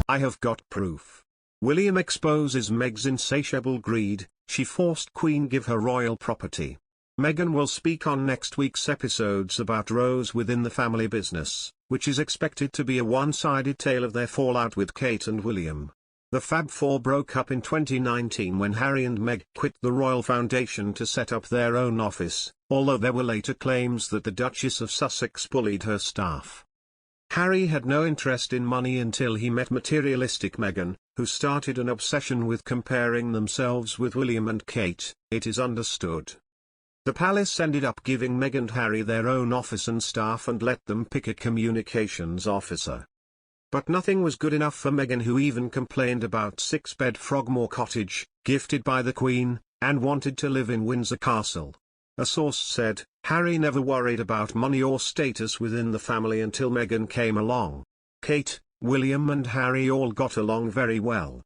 I have got proof. William exposes Meg's insatiable greed. She forced Queen give her royal property. Meghan will speak on next week's episodes about rows within the family business, which is expected to be a one-sided tale of their fallout with Kate and William. The Fab Four broke up in 2019 when Harry and Meg quit the Royal Foundation to set up their own office, although there were later claims that the Duchess of Sussex bullied her staff. Harry had no interest in money until he met materialistic Meghan, who started an obsession with comparing themselves with William and Kate, it is understood. The palace ended up giving Meg and Harry their own office and staff and let them pick a communications officer. But nothing was good enough for Meghan, who even complained about 6-bed Frogmore Cottage, gifted by the Queen, and wanted to live in Windsor Castle. A source said, Harry never worried about money or status within the family until Meghan came along. Kate, William and Harry all got along very well.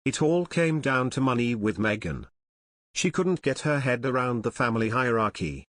It all came down to money with Meghan. She couldn't get her head around the family hierarchy.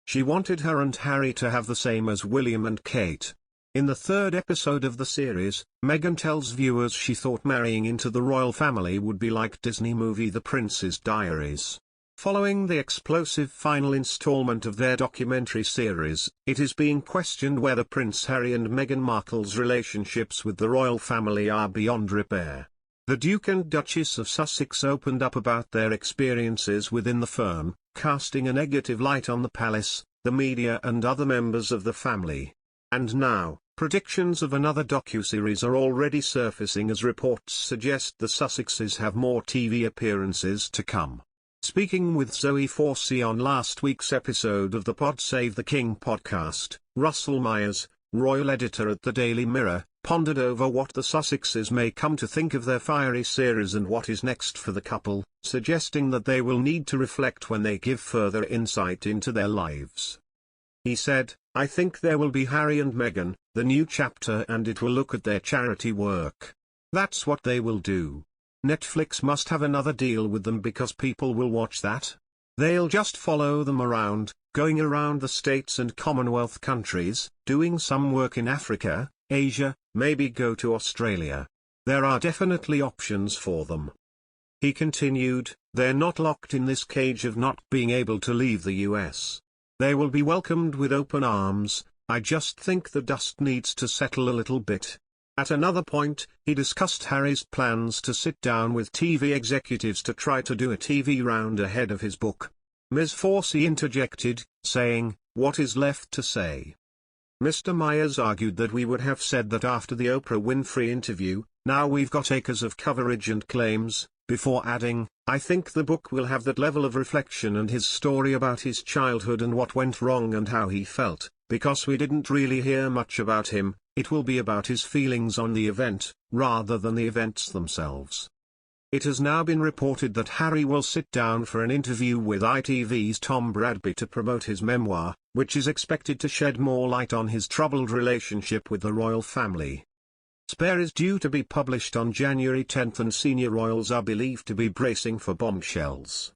She wanted her and Harry to have the same as William and Kate. In the third episode of the series, Meghan tells viewers she thought marrying into the royal family would be like Disney movie The Prince's Diaries. Following the explosive final installment of their documentary series, it is being questioned whether Prince Harry and Meghan Markle's relationships with the royal family are beyond repair. The Duke and Duchess of Sussex opened up about their experiences within the firm, casting a negative light on the palace, the media and other members of the family. And now, predictions of another docuseries are already surfacing as reports suggest the Sussexes have more TV appearances to come. Speaking with Zoe Forsey on last week's episode of the Pod Save the King podcast, Russell Myers, royal editor at the Daily Mirror, pondered over what the Sussexes may come to think of their fiery series and what is next for the couple, suggesting that they will need to reflect when they give further insight into their lives. He said, I think there will be Harry and Meghan, the new chapter, and it will look at their charity work. That's what they will do. Netflix must have another deal with them because people will watch that. They'll just follow them around, going around the States and Commonwealth countries, doing some work in Africa, Asia, maybe go to Australia. There are definitely options for them. He continued, they're not locked in this cage of not being able to leave the US. They will be welcomed with open arms. I just think the dust needs to settle a little bit. At another point, he discussed Harry's plans to sit down with TV executives to try to do a TV round ahead of his book. Ms. Forsey interjected, saying, what is left to say? Mr. Myers argued that we would have said that after the Oprah Winfrey interview, now we've got acres of coverage and claims, before adding, I think the book will have that level of reflection and his story about his childhood and what went wrong and how he felt, because we didn't really hear much about him, it will be about his feelings on the event, rather than the events themselves. It has now been reported that Harry will sit down for an interview with ITV's Tom Bradby to promote his memoir, which is expected to shed more light on his troubled relationship with the royal family. Spare is due to be published on January 10 and senior royals are believed to be bracing for bombshells.